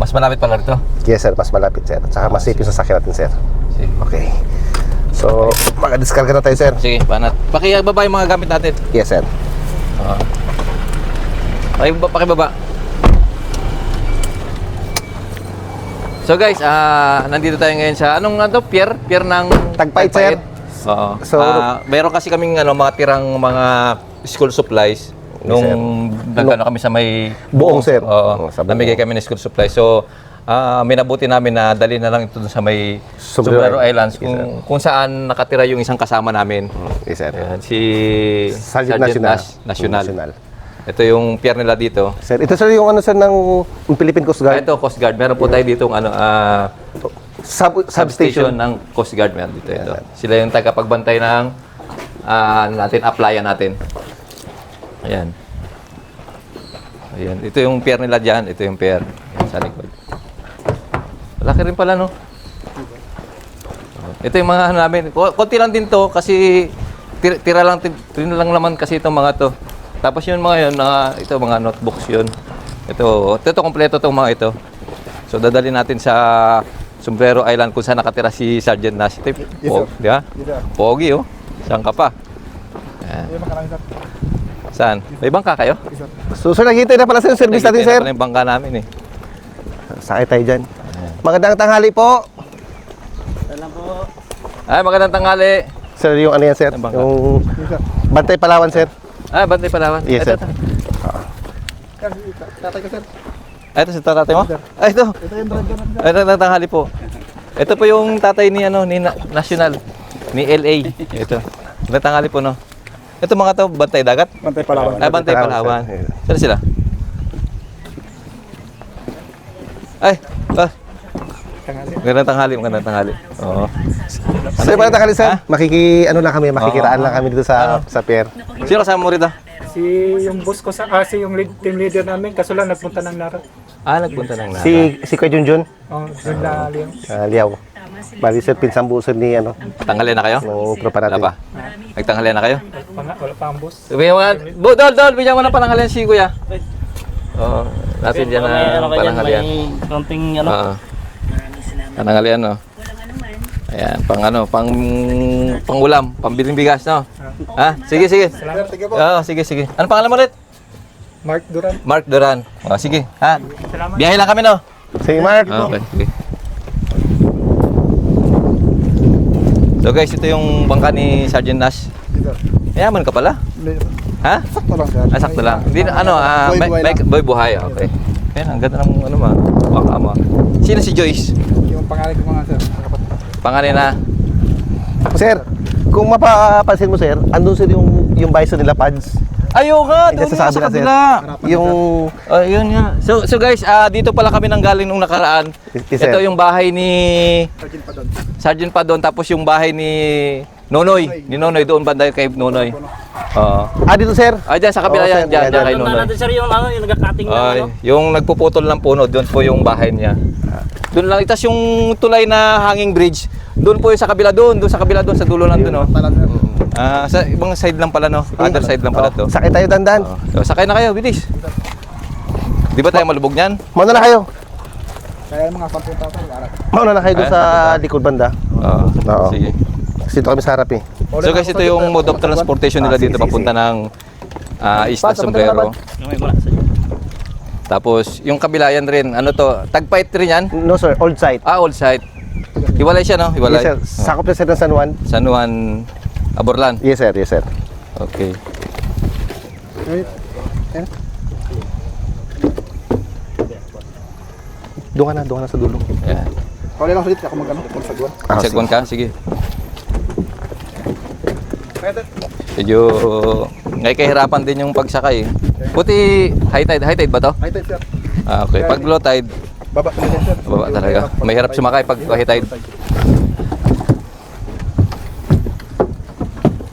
Mas malapit pala rito. Yes sir, mas malapit sir. Tsaka mas safe yung sasakyan natin sir. Sige. Okay. So, mag-discarga na tayo sir. Sige, panat. Pakibaba yung mga gamit natin. Yes sir. Pakibaba. So guys, nandito tayo ngayon sa anong pier ng Tagpait, sir. Oo. So, meron kasi kaming mga tirang mga school supplies nung nagkano kami sa may Buong, sir. Oo. Sa Buong. Namigay kami ng school supplies. So, minabuti namin na dali na lang ito dun sa may Sombrero Sombrero Islands Yes, kung saan nakatira yung isang kasama namin. yes sir. Ayan, si Sergeant National. Ito yung pier nila dito. Sir, ito sir yung ano sir ng Philippine Coast Guard. Ito, Coast Guard. Meron po tayo dito Substation. ng Coast Guard. Meron dito. Ito. Sila yung tagapagbantay ng applyan natin. Ayan. Ayan. Ito yung pier nila dyan. Ito yung pier. Ayan, sa likod. Laki rin pala, no? Ito yung mga namin. Konti lang din to kasi tira lang naman kasi itong mga to. Tapos yun mga yun, ito mga notebooks yun. Ito kompleto itong mga ito. So dadali natin sa Sombrero Island kung saan nakatira si Sergeant Nash. Ito yung di ba? Pogi oh. Saan ka pa? Saan? May bangka kayo? So sir, nakita na pala sa service natin sir. Nakikita na pala yung bangka namin eh. Sakay tayo dyan. Magandang tanghali po. Ay, magandang tanghali. Sir, yung ano yan sir? Ang bangka. Yung Bantay Palawan sir. Bantay Palawan. Yes sir. Tatay ka sir. Ito si tatay mo? Ito. Ito yung driver na. Ay, tanghali po. Ito po yung tatay ni National ni LA. Ito. Tanghali po no. Ito mga to bantay dagat. Bantay Palawan. Bantay Palawan. sir. Saan sila? Ay, magandang tanghali. Oo. Sir, magandang tanghali sir. Makikiraan lang kami dito sa pier. Sino kasama mo rito? Si yung boss ko si yung team leader namin kaso lang nagpunta ng Nara. Nagpunta lang na. Si Kuya Junjun. Oh, yun na Liam. Liaw. Bali sir, pinsang buso ni Tanghali na kayo? ng tropa Wala natin. pa. Nagtanghali na kayo? Wala pa ang boss. Dol, bigyan mo ng pananghalian si Kuya. Oo, natin dyan na pananghalian. May konting ano. Oo. Pananghalian, no? Ayan, pang ulam, pambiling bigas, no? Ha? Sige. Salamat. Sige po. Oo, sige. Ano pangalan mo ulit? Mark Duran. Mark Duran. Sige, ha? Salamat. Biyahe lang kami, no? Sige Mark. Okay, sige. So guys, ito yung bangka ni Sergeant Nash. Mayaman ka pala. Ha? Sakto lang sir. Sakto lang. Hindi boy buhay. Okay. Ayan, ang ganda ng bangka mo. Sino si Joyce? Yung pangalan ko mga sir. Pangalan na. Sir, kung mapapansin mo sir, andun sir yung bison nila pads. Ayo nga, Yung doon sa sa kabila, sir. kabila. Yung Yun nga. So guys, dito pala kami nang galing nung nakaraan. Yes, sir. Ito yung bahay ni Sergeant pa doon. Sergeant Padon, tapos yung bahay ni Nonoy. Ni Nonoy, doon banda kay Nonoy. Oo. dito sir. Dyan sa kabila Oo, yan, sir. dyan kay Doon na Nonoy. natin sir yung yung nagka-cutting na Ay, ano. yung nagpuputol ng puno, doon po yung bahay niya. Doon lang, itas yung tulay na hanging bridge. Doon po yung sa kabila doon sa dulo lang doon, oh. Sa ibang side lang pala, no? Other side lang pala to. Sakay tayo dandan. So, sakay na kayo, bilis. Di ba tayo malubog niyan? Mauna na kayo. Kaya mga 10,000 para. Mauna na kayo doon sa likod banda. Oo. Sige. Kasi dito kami sa harap eh. So guys, ito yung mode of transportation nila dito papunta ng Isla Sombrero. May mula sa Tapos yung kabila yan rin, ano to, Tagpait rin yan? No sir, old site. Old site. Hiwalay siya, no? Hiwalay. Yes sir, sakop na sir ng San Juan. San Juan, Aborlan. Yes sir. Okay. Doon ka na sa dulo. Ayan. Kali lang ulit ako magsagwan. Check one ka, sige. Medyo ngay kahirapan din yung pagsakay. Buti high tide ba to? High tide sir. Okay, pag low tide, Baba talaga sir. baba talaga. Mahirap sumakay pag high tide.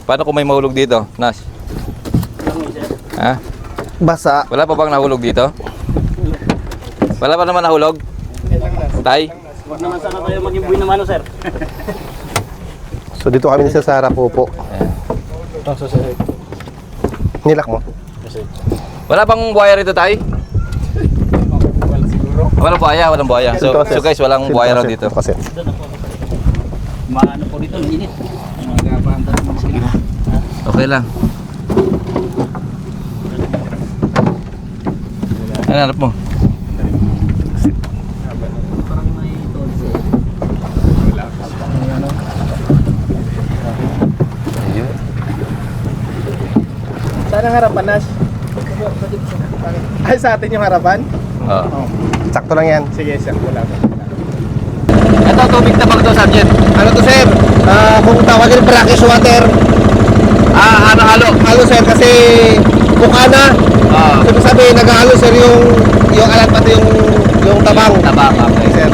Paano kung may mahulog dito, Nas? Ha? Basa. Wala pa bang nahulog dito? Wala pa naman nahulog? Tay? Huwag naman sana tayo maging buhay naman, sir. So dito kami sir sa harap po. Ito sa sir. Nilak mo. Wala bang wire ito, Tay? Wala siguro. Walang buhaya, walang buhaya. So, Sinto, sir. so guys, walang Sinto, buhaya raw sir. dito. Sinto, sir. Doon ako. Maano po dito, mainit. Magabaan tayo ng sila. Okay lang. Ano hanap mo? Ayun. Saan ang harapan, Nash? Ay, sa atin yung harapan? Oh. Sakto lang yan. Sige, sir. Wala ko. Ito, tubig na to, Sergeant. Ano to, sir? Kung tawagin brackish water, Halo. halo, sir, kasi bukana. Ah, So, sabi, nag-halo, sir, yung alat pati yung tabang. tabang, okay. Sir.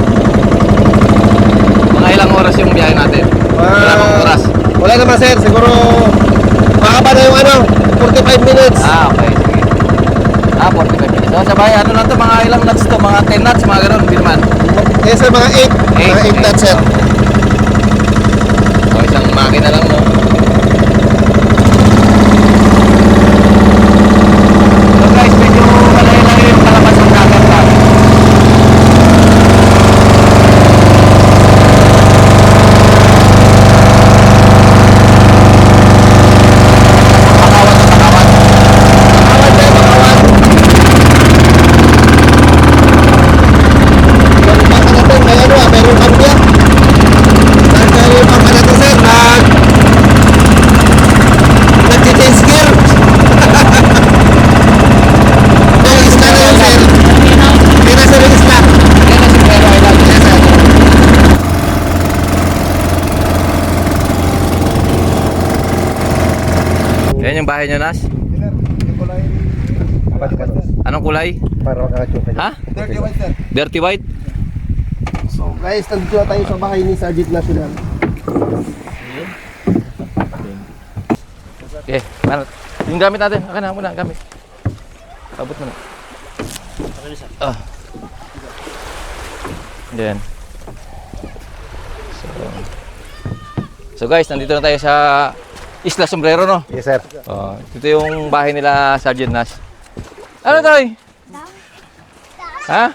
Mga ilang oras yung biyahe natin? Wala bang oras? Wala naman, sir. Siguro, makaba na yung 45 minutes. Okay, sige. 45 minutes. So, sabay, ano lang to, mga ilang nuts to, mga 10 nuts, mga ganun, hindi naman. Yes, sir, mga 8. Mga 8 nuts, sir. So, isang makina lang, no? So guys, medyo malay-lay yung palabas ng dagat pa. Bakawan. Bakawan, sir, bakawan. Yung baka natin, may mayroong kambya. Dahil yung baka natin, sir, nag-change gear. Yung isla na yun, sir. Hindi na, sir, yung isla. Yan ang simplero, ay lang. Yes, sir. Yan yung bahay nyo, Nas? Anong kulay? Para makakachok Ha? Dirty white? So guys, nandito na tayo sa bahay ni Sergeant National. Okay, ano? Yung gamit natin. Akin na muna, gamit. Abot mo na. Ah. Yan. So guys, nandito na tayo sa Isla Sombrero, no? Yes, sir. Ito yung bahay nila Sergeant Nas. Ano tayo? Ha?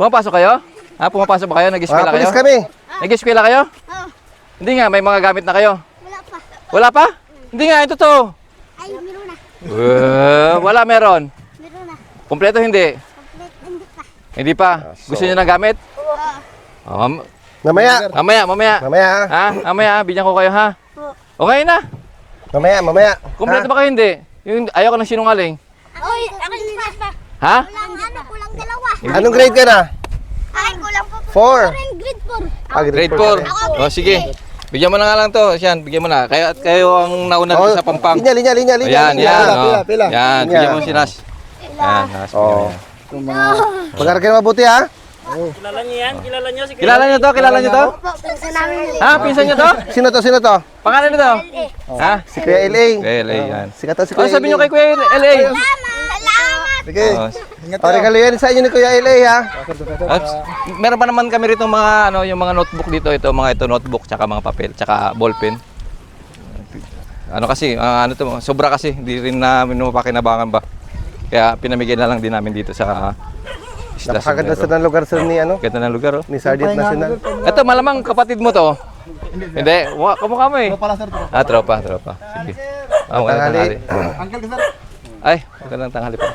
Pumapasok kayo? Ha? Pumapasok ba kayo? Nag-eskwela kayo? Pulis kami. Nag-eskwela kayo? Hindi nga, may mga gamit na kayo. Wala pa. Wala pa? Hindi nga, ito to. Ay, meron na. Wala meron. Meron na. Kompleto hindi. Complete. Hindi pa. Hindi pa. Gusto niyo ng gamit? Oo. Mamaya. Mamaya. Mamaya, ha? Ha? Mamaya, bigyan ko kayo ha. Okay na. Mamaya. Kompleto ba kayo hindi? Yung ayaw ko ng sinungaling. Oy, akin pa. Ha? Kulang dalawa. Anong grade ka na? Akin kulang pa. 4. Rin grade 4. Grade 4. O sige. Bigyan mo na nga lang to. Yan, bigyan mo na. Kayo ang nauna dito sa Pampang. Linya. Ayan. Pila. Yan, bigyan mo si Nas. Yan, Nas. Oh. Mag-aral kayo mabuti, ha? Kilala niyo yan? Kilala niyo si Kilala niyo to? Kilala niyo to? Pinsan namin. Ha? Pinsan niyo to? Sino to? Pangalan nito? Ha? Si Kuya LA. LA, yan. Sikat to si Ano Kuya sabi niyo LA. kay Kuya LA? Salamat. Sige. Oh, O, regalo yan sa inyo ni Kuya LA, ha? At meron pa naman kami rito mga yung mga notebook dito, ito notebook tsaka mga papel, tsaka ballpen. Ano kasi, sobra kasi, hindi rin namin mapakinabangan ba. Kaya pinamigay na lang din namin dito sa Isla Napakaganda Sombrero. sa ng lugar, sir, ni, Ganda ng lugar, oh. ni Sergeant National. Ito, malamang kapatid mo to. Hindi, kamukha mo eh. Pala, sir. Tropa. Sige. Magandang tanghali. Uncle ka, sir. Ay, magandang tanghali pa.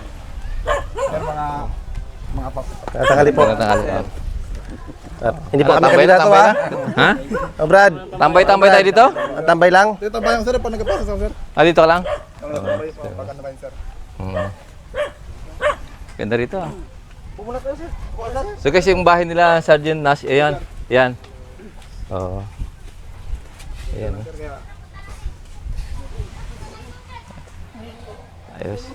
Sir, mga pap. Tanghali po. Magandang tanghali. Hindi pa kami Tambay kandidato, tambay ha? Ha? Oh, Brad. Tambay tayo dito? Tambay lang. Dito ba yung sir? Pag nagpasa sa sir? Dito ka lang? Pag ano ba yun, sir? Ganda rito ah. So guys, yung bahay nila Sergeant Nas, ayan. Yan. Oo. Ayan. Ayos.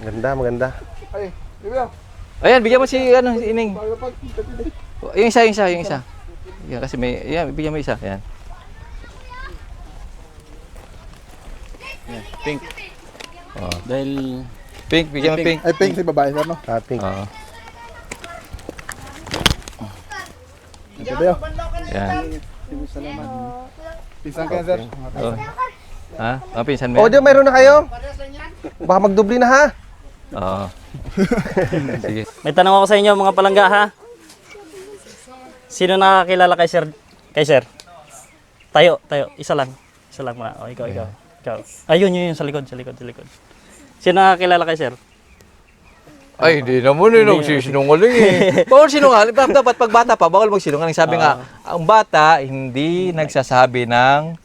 Maganda. Ay, Bibyo. Ayan, bigyan mo si Ining. Yung isa. Yan, kasi may, yan, bigyan mo isa. Ayan. Yan, pink. Oh. Dahil Pink, bigyan mo pink. Ay, pink si babae, sir, no? Pink. Oo. Bibyo. Yan. Pinsan ka, sir. Oh. Ha? Mga pinsan mo O, yan? mayroon na kayo? Baka magdubli na, ha? Oo. Sige. May tanong ako sa inyo mga palangga ha. Sino nakakilala kay Sir? Kay Sir? Tayo. Isa lang. Isa lang muna. O, ikaw. Ayun, yun, sa likod. Sino nakakilala kay Sir? Ay, hindi naman eh. Nagsisinungaling eh. Bawal sinungaling. Dapat pag bata pa, bawal magsinungaling. Sabi nga, ang bata hindi nagsasabi ng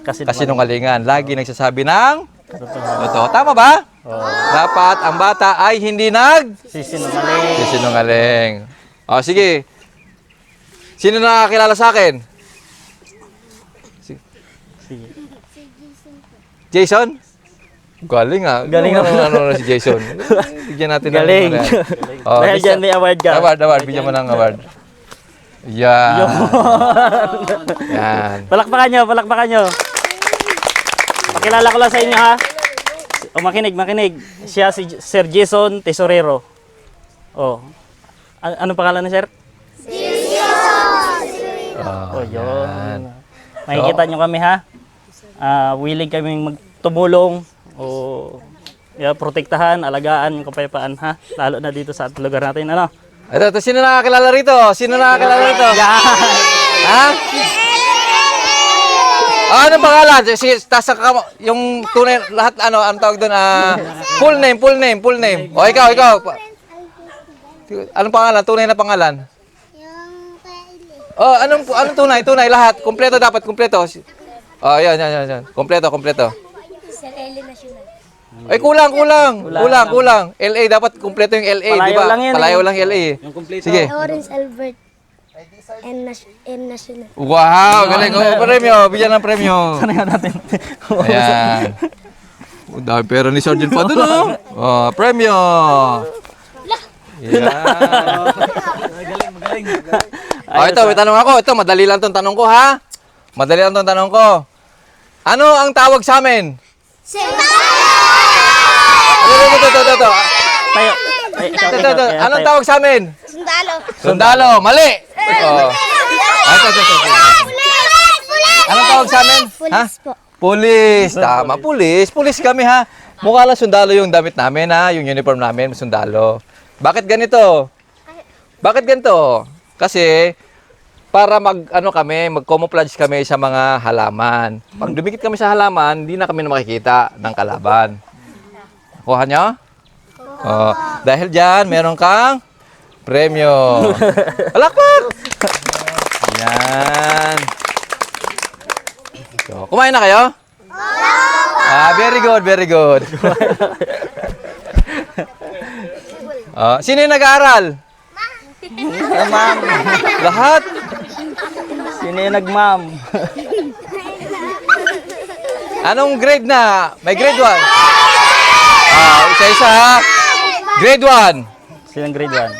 kasinungalingan. Lagi nagsasabi ng totoo. Tama ba? Dapat ang bata ay hindi sisinungaling. O, sige. Sino nakakilala sa akin? Sige. Jason? Galing ah. Galing ano si Jason. Bigyan natin Galing. Dahil dyan may award ka. Award. Bigyan mo ng award. Yan. Yan. Palakpakan nyo. Pakilala ko lang sa inyo ha. O makinig. Siya si Sir Jason Tesorero. O. Anong pangalan ni Sir? Oh, yun. Makikita nyo kami ha. Willing kaming magtumulong o protektahan, alagaan yung kapayapaan ha. Lalo na dito sa lugar natin. Ano? Ito, sino nakakilala rito? Ha? Anong pangalan? Sige, yung tunay, lahat anong tawag doon? Full name. O, ikaw. Anong pangalan? Tunay na pangalan? Yung kaili. Oh, anong tunay lahat? Kumpleto dapat, kumpleto. Oh, yan. Kumpleto. Sir Eli National. Ay, kulang. LA, dapat kumpleto yung LA, di ba? Palayo lang yan, Palayo lang LA. Yung kompleto. Sige. Lawrence Albert. And National. Wow, galing. Oh, premyo. Bigyan ng premyo. Sanayan natin. Ayan. Dahil pera ni Sergeant pa doon, oh. Oh, premyo. Yan. Magaling. Oh, ito, may tanong ako. Ito, madali lang tong tanong ko, ha? Ano ang tawag sa amin? Ito. Tayo. Ito. Anong tawag sa amin? Sundalo. Mali. Oh. Ito. Anong tawag sa amin? Ha? Pulis. Tama, pulis. Pulis kami, ha? Mukha lang sundalo yung damit namin, ha? Yung uniform namin, sundalo. Bakit ganito? Kasi para mag-camouflage kami sa mga halaman. Pag dumikit kami sa halaman, hindi na kami makikita ng kalaban. Kuha nyo? Oh, dahil dyan, meron kang premyo. Palakpak! Yan. So, kumain na kayo? Very good. Sino yung nag-aaral? Ma'am. Lahat? Sino yung nag-ma'am? Anong grade na? May grade 1? Isa ha? Grade 1. Sino yung grade 1?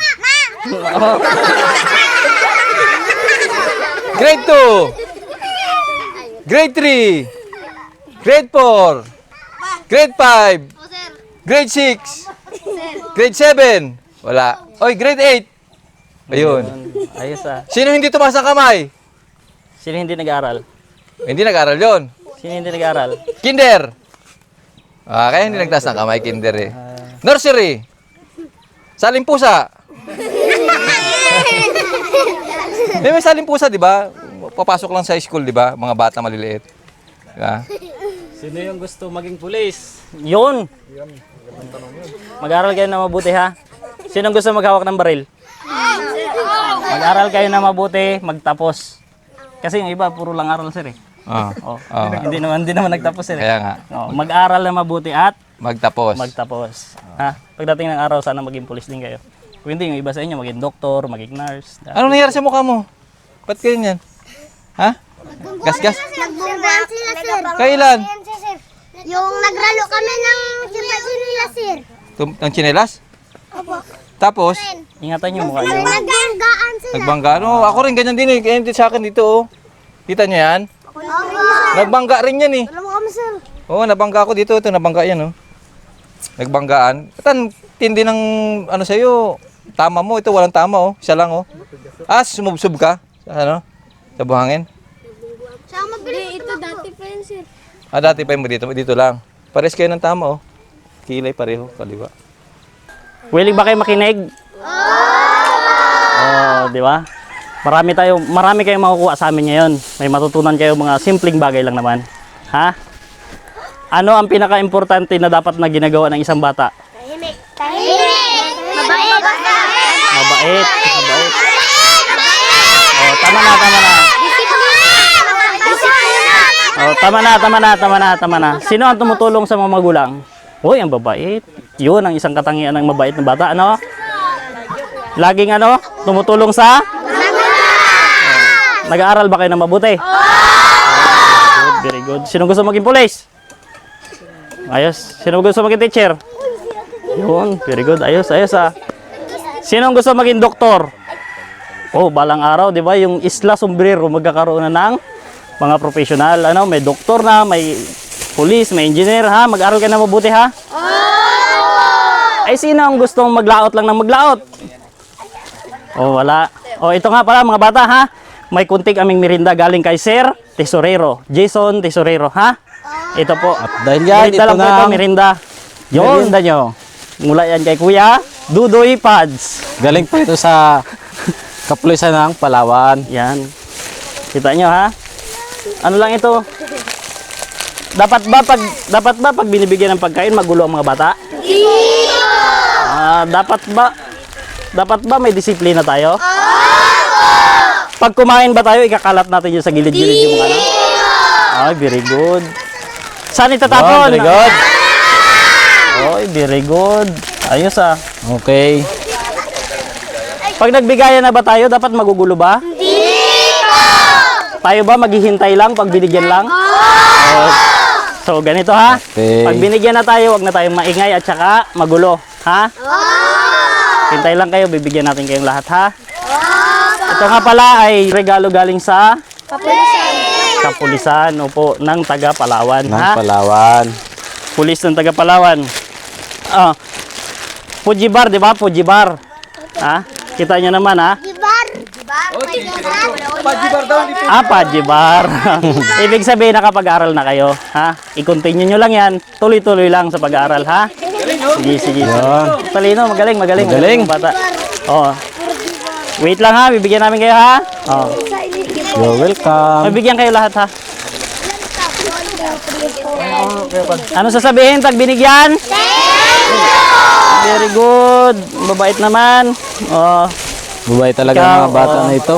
Grade 2. Grade 3. Grade 4. Grade 5. Grade 6. Grade 7. Wala. Oy, grade 8. Ayun. Ayos ah. Sino hindi tumaas ng kamay? Sino hindi nag-aaral? Hindi nag-aral yon. Sino hindi nag-aaral? Kinder. Kaya hindi nagtaas ng kamay, kinder eh. Nursery. Salimpusa. May salimpusa, di ba? Papasok lang sa school, di ba? Mga bata maliliit. Diba? Sino yung gusto maging pulis? Yun. Mag-aaral kayo na mabuti ha. Sino gusto maghawak ng baril? Mag-aral kayo na mabuti, magtapos. Kasi yung iba, puro lang aral sir eh. Hindi naman nagtapos sir eh. Kaya nga. Mag-aral na mabuti at Magtapos. Ha? Pagdating ng araw, sana maging pulis din kayo. Kung hindi, yung iba sa inyo, maging doktor, maging nurse. Ano nangyari sa mukha mo? Ba't ganyan? Ha? Gas? Nagbunggaan sila, sir. Kailan? Yung nagralo kami ng nila, sir. Ang tsinelas? Opo. Tapos, Ingatan niyo mukha niyo. Nagbunggaan sila. nagbangga. Ano, ako rin ganyan din eh. Ganyan din sa akin dito oh. Kita niyo yan? Opo. Nagbangga rin yan eh. Alam mo kami, sir. Oo, nabangga ako dito. Ito, nabangga yan oh. Nagbanggaan. Atan, tindi ng ano sa'yo. Tama mo. Ito, walang tama oh. Isa lang oh. Sumubsob ka. Sa ano? Sa buhangin. Siya mabili. Ito dati pa yun, sir. Dati pa mo dito. Dito lang. Pares kayo ng tama oh. Kilay pareho. Kaliwa. Willing ba kayo makinig? Oh, di ba? Marami kayong makukuha sa amin ngayon. May matutunan kayo mga simpleng bagay lang naman. Ha? Ano ang pinaka-importante na dapat na ginagawa ng isang bata? Tahimik. Mabait. Mabait. Oh, tama na. Oh, tama na. Sino ang tumutulong sa mga magulang? Uy, ang babait. Yun ang isang katangian ng mabait na bata, ano? Laging ano? Tumutulong sa? Nag-aaral ba kayo ng mabuti? Very good. Sino gusto maging police? Ayos. Sino gusto maging teacher? Yun, very good. Ayos ah. Sino gusto maging doktor? Oh, balang araw, di ba? Yung Isla Sombrero, magkakaroon na ng mga professional. Ano, may doktor na, may police, may engineer, ha? Mag-aral ka na mabuti, ha? Ay, sino ang gustong maglaot lang ng maglaot? Oh, wala. Oh, ito nga pala, mga bata, ha? May kunting aming merinda galing kay Sir Tesorero. Jason Tesorero, ha? Ito po. At dahil yan, Merinda ito lang po na ito, merinda. Yun, merinda nyo. Mula yan kay Kuya Dudoy Pads. galing po ito sa kapulisan ng Palawan. Yan. Kita nyo, ha? Ano lang ito? Dapat ba pag binibigyan ng pagkain magulo ang mga bata? Dapat ba may disiplina tayo? Pag kumain ba tayo, ikakalat natin yun sa gilid-gilid yung ano? Ay, very good. Saan itatapon? Very good. Ay, very good. Ayos ah. Okay. Pag nagbigayan na ba tayo, dapat magugulo ba? Tayo ba maghihintay lang pag binigyan lang? So, ganito ha. Okay. Pag binigyan na tayo, wag na tayong maingay at saka magulo. Ha? Hintay lang kayo, bibigyan natin kayong lahat ha. Ito nga pala ay regalo galing sa kapulisan opo, ng taga Palawan. Ng Ha? Palawan. Pulis ng taga Palawan. Fujibar, di ba? Fujibar. Ha? Kita nyo naman ha. Pajibar. Ibig sabihin nakapag-aral na kayo, ha? I-continue nyo lang 'yan. Tuloy-tuloy lang sa pag-aaral, ha? Sige. Talino, magaling ang bata. Oh. Wait lang ha, bibigyan namin kayo ha. Oh. You're welcome. Bibigyan kayo lahat ha. Ano sasabihin pag binigyan? Very good. Mabait naman. Oh. Bubay talaga ang mga bata na ito.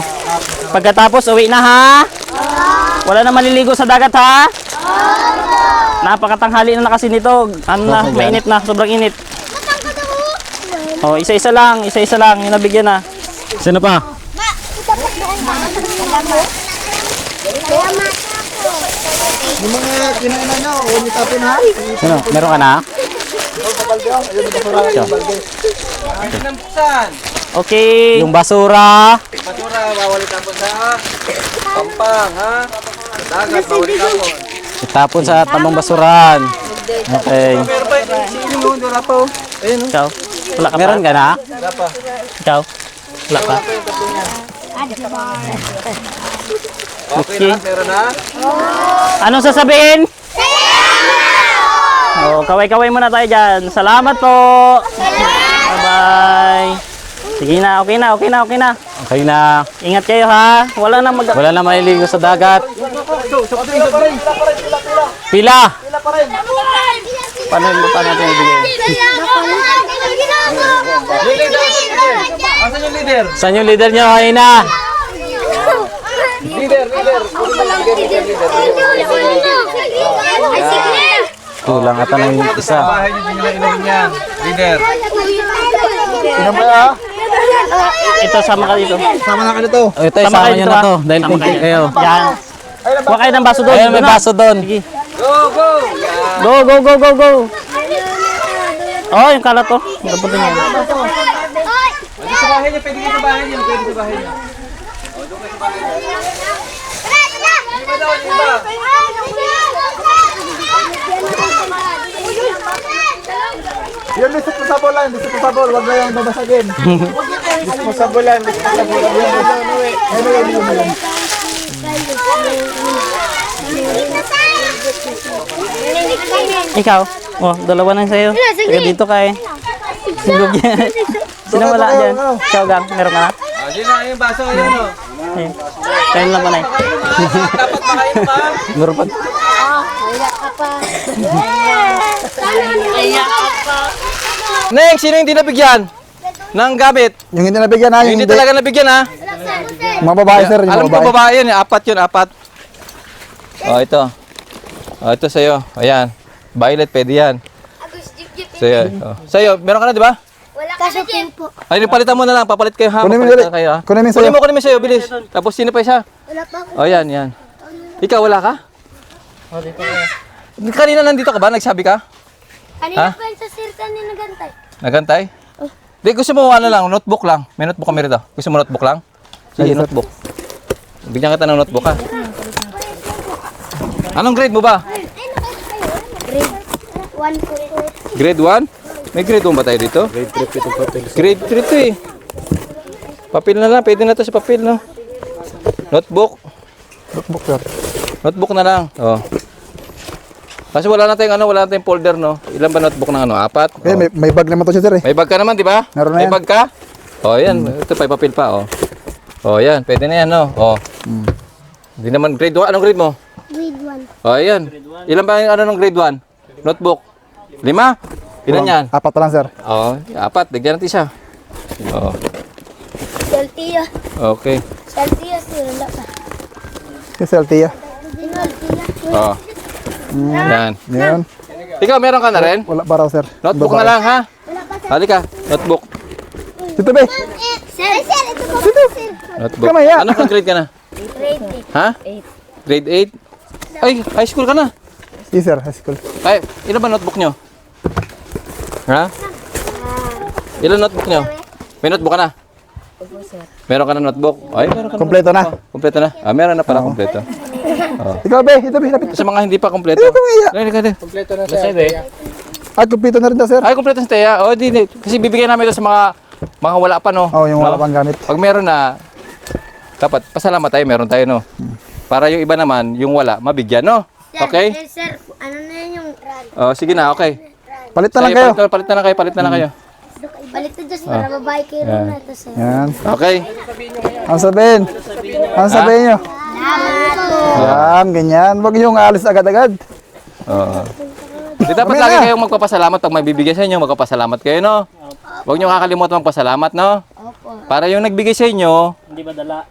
Pagkatapos, uwi na ha? Wala na maliligo sa dagat ha? Napakatanghali na kasi nito. Ano na, mainit na, sobrang init. Oh, isa-isa lang, yung nabigyan na. Sino pa? Yung mga kinainan nyo, huwag niyo tapon ha. Sino? Meron ka na? Okay. Yung basura. Basura, bawal itapon sa pampang, ha? Dagat, bawal itapon. Itapon sa tamang basuran. Okay. Pero ba, sino yung doon po? Ayun, no? Ikaw? Wala ka pa? Meron ka na? Wala pa. Ikaw? Wala ka? Okay na, meron na? Anong sasabihin? Oh, kaway-kaway muna tayo dyan. Salamat po. Bye-bye. Sige na, okay na. Okay na. Ingat kayo ha. Wala Wala na maliligo sa dagat. Pila. Paano natin ibigay? Asan yung leader? Saan yung leader nyo kanina? Leader. Kulang ata ng isa. Bahay niyo din nila inumin yan. Leader. Ito, sama ka dito. Sama na ka dito. Ito, isama nyo na to. Dahil kunti kayo. Yan. Huwag kayo ng baso doon. Ayun, may baso doon. Sige. Go! Go. Oh, yung kalat to. Napunta niya. Pwede sa bahay niyo, pwede sa bahay niyo. Yung disposable lang, disposable. Huwag na yung babasagin. Disposable lang, disposable. Ayun. Ikaw? Oh, dalawa na sa'yo. Taga dito ka eh. Sundog yan. Sino wala dyan? Ikaw, Gang, meron ka na? Sino na yung baso yun, no? Ayun. Kain lang ba na Dapat makain pa. Meron pa. Wala ka pa. Neng, sino yung hindi nabigyan? Ng gamit? Yung hindi nabigyan ha, Yung hindi talaga nabigyan, ha? Mga babae sir, yung Alam mga ko babae. babae yun, 4 yun, 4. Oh, ito. Oh, ito sa'yo. Ayan. Violet, pwede yan. Sa'yo. Oh. Sa'yo, meron ka na, di ba? Wala ka na din po. Ay, palitan mo na lang. Papalit kayo, ha? Kunin mo Papalitan dali. kayo, ha? Kunin mo sa'yo. Kunin mo sa'yo, bilis. Tapos sino pa isa? Wala pa ako. Oh, yan, yan. Ikaw, wala ka? Kanina nandito ka ba? Nagsabi ka? Kanina pa yun sa sirta ni nagantay. Nagantay? Di, gusto mo ano lang, notebook lang. May notebook kami rito. Gusto mo notebook lang? Sige, notebook. Bigyan kita ng notebook, ha? Anong grade mo ba? Grade 1 po. Grade 1? May grade 1 ba tayo dito? Grade 3 ito papel. Grade 3 ito eh. Papel na lang, pwede na ito sa papel, no? Notebook. Notebook sir. Notebook na lang. Oh. Kasi wala na tayong folder, no? Ilan ba notebook ng 4? Eh, may bag naman to siya sir eh. May bag ka naman, di ba? Meron na May yan. bag ka? Oh, yan. Ito pa, papel pa, oh. Oh, yan. Pwede na yan, no? Oh. Hindi naman grade 1. Anong grade mo? Grade 1. Oh, yan. Ilan ba yung ng grade 1? Notebook? 5? Ilan yan? 4 pa lang sir. Oh, 4. Bigyan natin siya. Oh. Saltiya. Okay. Saltiya sir. Wala pa. Yung Celtia. Saltiya. Oh. Yan. Yan. Ikaw, meron ka na rin? Wala pa raw sir. Notebook Babae. na lang, ha? Halika. Notebook. Dito be. Sir, ito po sir. Notebook. Kamaya. Anong grade ka na? Grade Ha? 8. Grade 8? Ay, high school ka na. Yes sir, high school. Ay, ilan ba notebook nyo? Ha? Ilan notebook nyo? May notebook ka na? Meron ka na notebook? Ay, meron ka na. Kompleto na. Kompleto na? Ah, meron na pala kompleto. Ikaw be, ito be, lapit. Sa mga hindi pa kompleto. Ito kumaya. Ay, halika din. At kompleto na rin daw sir. Ay, kompleto sa Teya. O, di. Kasi bibigyan namin ito sa mga wala pa, no? Oh, yung wala pang gamit. Pag meron na, dapat pasalamat tayo, meron tayo, no? Para yung iba naman, yung wala, mabigyan, no? Okay? Sir, ano na yun yung Oh, sige na, okay. Palit na lang kayo. Palit na na kayo. balik to Diyos para babae kayo na ito sir. Yan. Okay. Ang sabihin. Ang sabihin nyo. Salamat po. Yan, ganyan. Huwag nyo alis agad-agad. Oo. Di dapat Mamaya lagi na. kayong magpapasalamat pag may bibigay sa inyo, magpapasalamat kayo, no? Huwag nyo kakalimutan magpasalamat, no? Para yung nagbigay sa inyo, Hindi ba dala?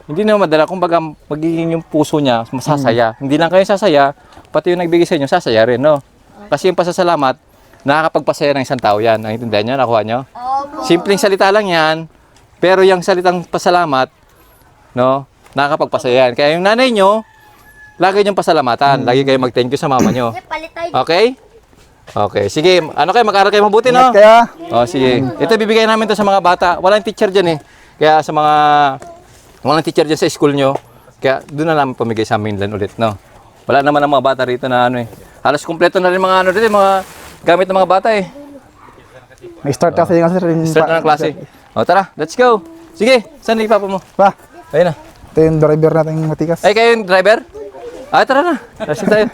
hindi na madala. Kumbaga, magiging yung puso niya, masasaya. Hindi lang kayo sasaya, pati yung nagbigay sa inyo, sasaya rin, no? Kasi yung pasasalamat, nakakapagpasaya ng isang tao yan. Naintindihan nyo? Nakuha nyo? Simpleng salita lang yan, pero yung salitang pasalamat, no? Nakakapagpasaya yan. Kaya yung nanay nyo, lagi niyong pasalamatan. Lagi kayo mag-thank you sa mama nyo. Palit tayo. Okay? Okay. Sige, ano kayo, mag-aral kayo mabuti, no? Ingat kaya. Oh, sige. Ito bibigay namin to sa mga bata. Walang teacher diyan eh. Kaya sa mga walang teacher diyan sa school nyo. Kaya doon na namin pamigay sa amin lan ulit, no. Wala naman ang mga bata rito na ano eh. Halos kumpleto na rin mga ano dito, mga gamit ng mga bata eh. May start kasi nga sir. Start na ng klase. O tara, let's go. Sige, saan yung papa mo? Pa, Ayun na. ito yung driver natin matikas. Ay, kayo yung driver? Ah, tara na. Kasi tayo.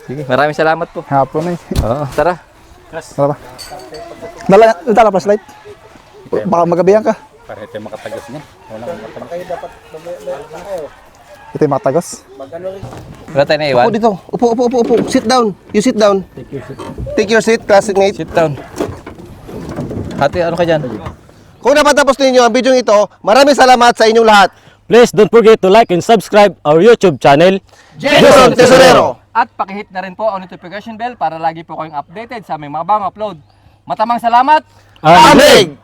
Sige, maraming salamat po. Hapon eh. Oo, tara. Wala ba? Dala flashlight. Baka magabihan ka. Para ito makatagos niya. Ito yung makatagos. Wala tayo na iwan. Upo dito. Upo. Sit down. You sit down. Take your seat, classmate. Sit down. Hati, ano ka dyan? Kung napatapos ninyo ang video ito, maraming salamat sa inyong lahat. Please don't forget to like and subscribe our YouTube channel. Jason Tesorero. At pakihit na rin po ang notification bell para lagi po kayong updated sa aming mga bagong upload. Matamang salamat! Amig!